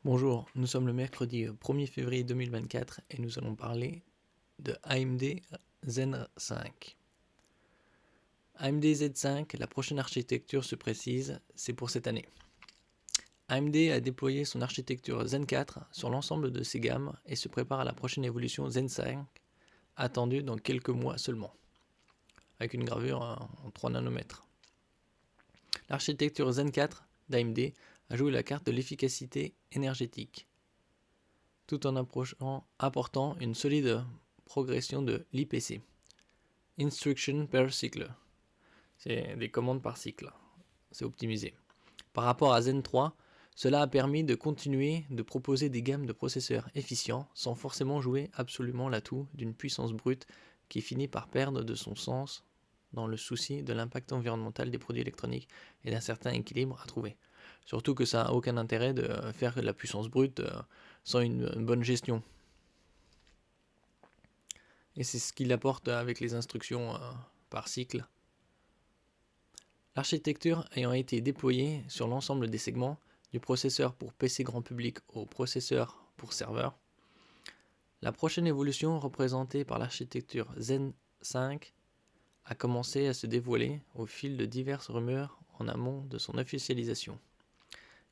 Bonjour, nous sommes le mercredi 1er février 2024 et nous allons parler de AMD Zen 5. AMD Z5, la prochaine architecture se précise, c'est pour cette année. AMD a déployé son architecture Zen 4 sur l'ensemble de ses gammes et se prépare à la prochaine évolution Zen 5, attendue dans quelques mois seulement, avec une gravure en 3 nanomètres. L'architecture Zen 4 d'AMD a joué la carte de l'efficacité énergétique, tout en apportant une solide progression de l'IPC, Instruction per Cycle. C'est des commandes par cycle, c'est optimisé. Par rapport à Zen 3, cela a permis de continuer de proposer des gammes de processeurs efficients sans forcément jouer absolument l'atout d'une puissance brute qui finit par perdre de son sens dans le souci de l'impact environnemental des produits électroniques et d'un certain équilibre à trouver. Surtout que ça n'a aucun intérêt de faire de la puissance brute sans une bonne gestion. Et c'est ce qu'il apporte avec les instructions par cycle. L'architecture ayant été déployée sur l'ensemble des segments, du processeur pour PC grand public au processeur pour serveur, la prochaine évolution représentée par l'architecture Zen 5 a commencé à se dévoiler au fil de diverses rumeurs en amont de son officialisation.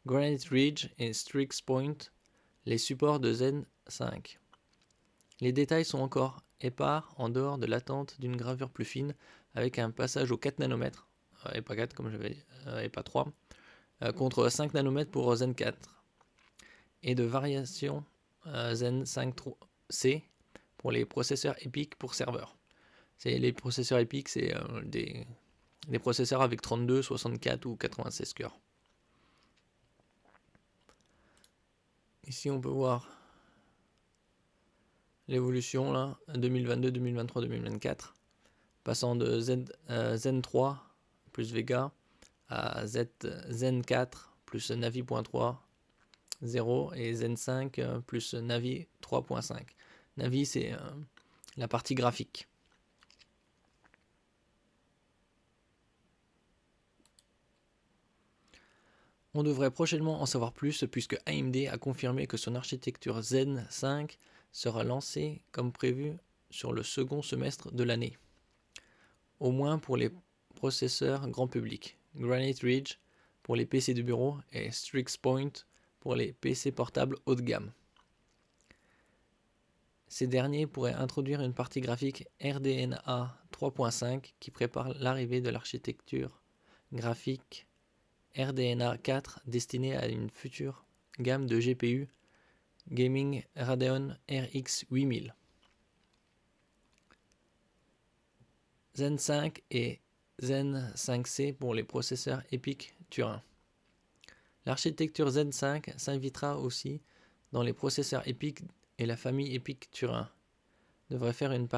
Granite Ridge et Strix Point, les supports de Zen 5. Les détails sont encore épars en dehors de l'attente d'une gravure plus fine avec un passage aux 4 nanomètres, et pas 4 comme j'avais dit, et pas 3, contre 5 nanomètres pour Zen 4, et de variation Zen 5C pour les processeurs EPYC pour serveur. Les processeurs EPYC, c'est des processeurs avec 32, 64 ou 96 cœurs. Ici, on peut voir l'évolution là, 2022, 2023, 2024, passant de Zen 3 plus Vega à Zen 4 plus Navi.3 0 et Zen 5 plus Navi 3.5. Navi, c'est la partie graphique. On devrait prochainement en savoir plus puisque AMD a confirmé que son architecture Zen 5 sera lancée comme prévu sur le second semestre de l'année, au moins pour les processeurs grand public, Granite Ridge pour les PC de bureau et Strix Point pour les PC portables haut de gamme. Ces derniers pourraient introduire une partie graphique RDNA 3.5 qui prépare l'arrivée de l'architecture graphique RDNA 4 destinée à une future gamme de GPU Gaming Radeon RX 8000. Zen 5 et Zen 5C pour les processeurs EPYC Turin. L'architecture Zen 5 s'invitera aussi dans les processeurs EPYC et la famille EPYC Turin devrait faire une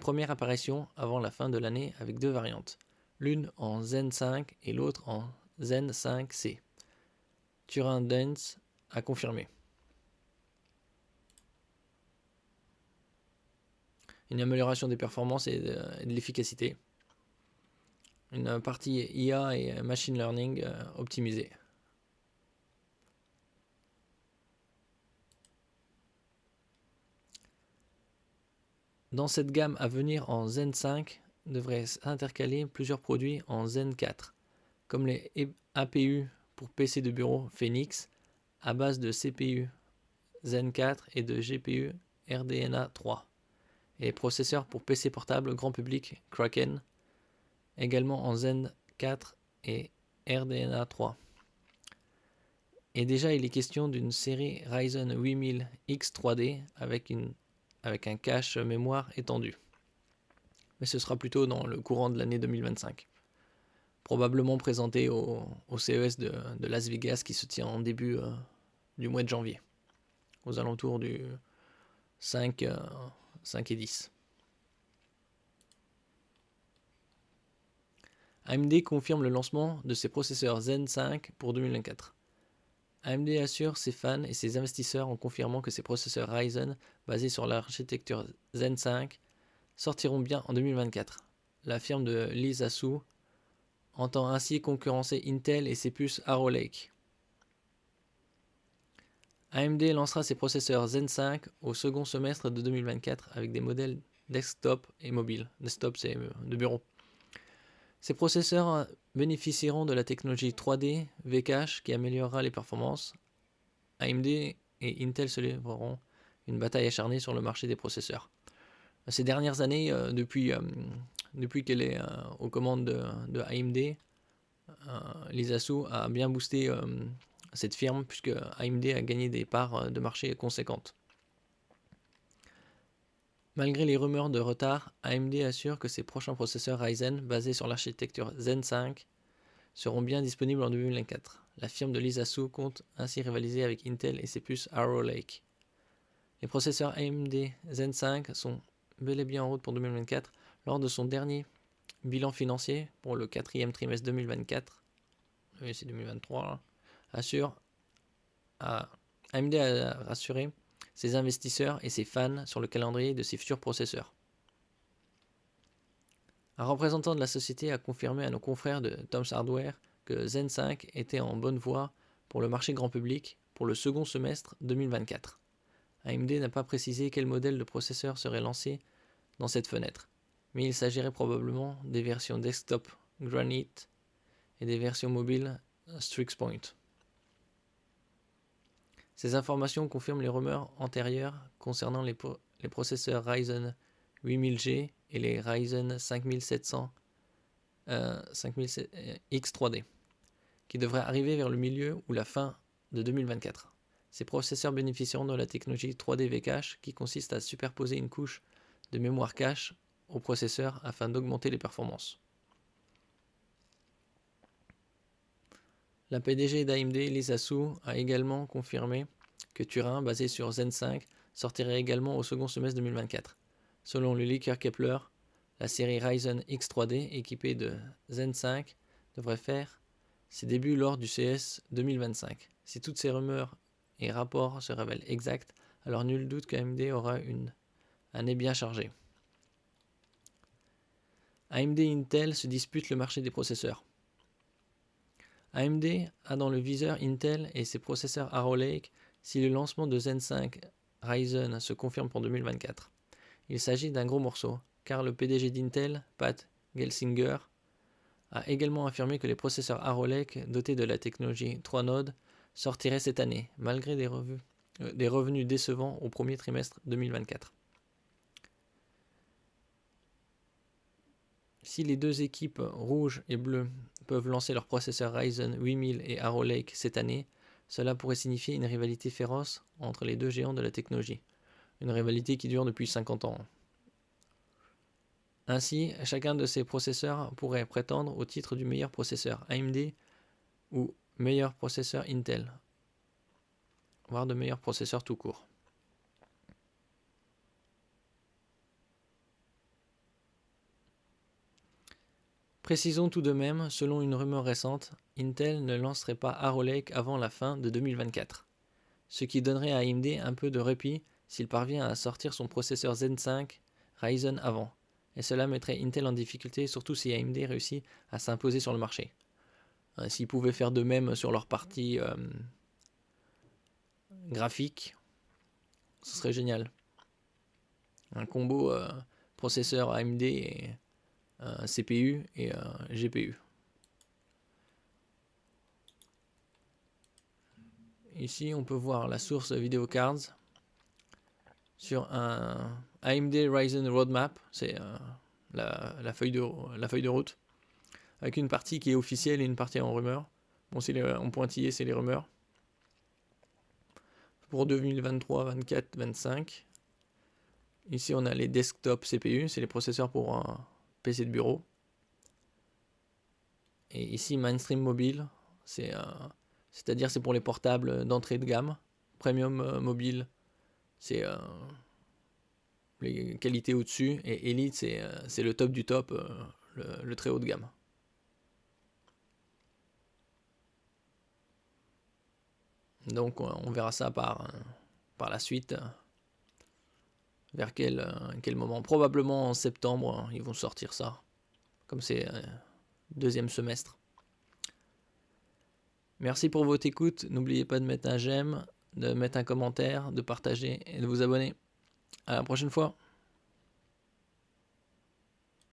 première apparition avant la fin de l'année avec deux variantes, l'une en Zen 5 et l'autre en Zen 5C. Turin Dense a confirmé. Une amélioration des performances et de l'efficacité. Une partie IA et machine learning optimisée. Dans cette gamme à venir en Zen 5, devraient s'intercaler plusieurs produits en Zen 4, comme les APU pour PC de bureau Phoenix, à base de CPU Zen 4 et de GPU RDNA 3, et les processeurs pour PC portable grand public Kraken, également en Zen 4 et RDNA 3. Et déjà, il est question d'une série Ryzen 8000 X3D avec un cache mémoire étendu. Mais ce sera plutôt dans le courant de l'année 2025. Probablement présenté au CES de Las Vegas qui se tient en début du mois de janvier, aux alentours du 5 et 10. AMD confirme le lancement de ses processeurs Zen 5 pour 2024. AMD assure ses fans et ses investisseurs en confirmant que ses processeurs Ryzen basés sur l'architecture Zen 5 sortiront bien en 2024. La firme de Lisa Su entend ainsi concurrencer Intel et ses puces Arrow Lake. AMD lancera ses processeurs Zen 5 au second semestre de 2024 avec des modèles desktop et mobile. Desktop, c'est de bureau. Ces processeurs bénéficieront de la technologie 3D V-Cache qui améliorera les performances. AMD et Intel se livreront une bataille acharnée sur le marché des processeurs. Ces dernières années, depuis qu'elle est aux commandes de AMD, Lisa Su a bien boosté cette firme puisque AMD a gagné des parts de marché conséquentes. Malgré les rumeurs de retard, AMD assure que ses prochains processeurs Ryzen basés sur l'architecture Zen 5 seront bien disponibles en 2024. La firme de Lisa Su compte ainsi rivaliser avec Intel et ses puces Arrow Lake. Les processeurs AMD Zen 5 sont bel et bien en route pour 2024 lors de son dernier bilan financier pour le quatrième trimestre 2024. Oui, c'est 2023. Là, AMD a rassuré ses investisseurs et ses fans sur le calendrier de ses futurs processeurs. Un représentant de la société a confirmé à nos confrères de Tom's Hardware que Zen 5 était en bonne voie pour le marché grand public pour le second semestre 2024. AMD n'a pas précisé quel modèle de processeur serait lancé dans cette fenêtre, mais il s'agirait probablement des versions desktop Granite et des versions mobiles Strix Point. Ces informations confirment les rumeurs antérieures concernant les processeurs Ryzen 8000G et les Ryzen 5700 X3D, qui devraient arriver vers le milieu ou la fin de 2024. Ces processeurs bénéficieront de la technologie 3D V-Cache qui consiste à superposer une couche de mémoire cache au processeur afin d'augmenter les performances. La PDG d'AMD, Lisa Su, a également confirmé que Turin, basé sur Zen 5, sortirait également au second semestre 2024. Selon le leaker Kepler, la série Ryzen X3D équipée de Zen 5 devrait faire ses débuts lors du CS 2025. Si toutes ces rumeurs et rapports se révèlent exacts, alors nul doute qu'AMD aura une année bien chargée. AMD et Intel se disputent le marché des processeurs. AMD a dans le viseur Intel et ses processeurs Arrow Lake si le lancement de Zen 5 Ryzen se confirme pour 2024. Il s'agit d'un gros morceau, car le PDG d'Intel, Pat Gelsinger, a également affirmé que les processeurs Arrow Lake dotés de la technologie 3 nodes sortiraient cette année, malgré des revenus décevants au premier trimestre 2024. Si les deux équipes rouges et bleues peuvent lancer leurs processeurs Ryzen 8000 et Arrow Lake cette année, cela pourrait signifier une rivalité féroce entre les deux géants de la technologie. Une rivalité qui dure depuis 50 ans. Ainsi, chacun de ces processeurs pourrait prétendre au titre du meilleur processeur AMD ou meilleur processeur Intel, voire de meilleur processeur tout court. Précisons tout de même, selon une rumeur récente, Intel ne lancerait pas Arrow Lake avant la fin de 2024, ce qui donnerait à AMD un peu de répit s'il parvient à sortir son processeur Zen 5 Ryzen avant, et cela mettrait Intel en difficulté, surtout si AMD réussit à s'imposer sur le marché. S'ils pouvaient faire de même sur leur partie graphique, ce serait génial. Un combo processeur AMD et CPU et GPU. Ici, on peut voir la source Video Cards sur un AMD Ryzen Roadmap, c'est la feuille de route, avec une partie qui est officielle et une partie en rumeur. Bon, en pointillé, c'est les rumeurs. Pour 2023, 24, 25. Ici, on a les desktop CPU, c'est les processeurs pour un PC de bureau. Et ici, mainstream mobile, c'est-à-dire c'est pour les portables d'entrée de gamme. Premium mobile, c'est les qualités au-dessus. Et Elite, c'est le top du top, le très haut de gamme. Donc on verra ça par la suite. Vers quel moment? Probablement en septembre, ils vont sortir ça. Comme c'est deuxième semestre. Merci pour votre écoute. N'oubliez pas de mettre un j'aime, de mettre un commentaire, de partager et de vous abonner. À la prochaine fois.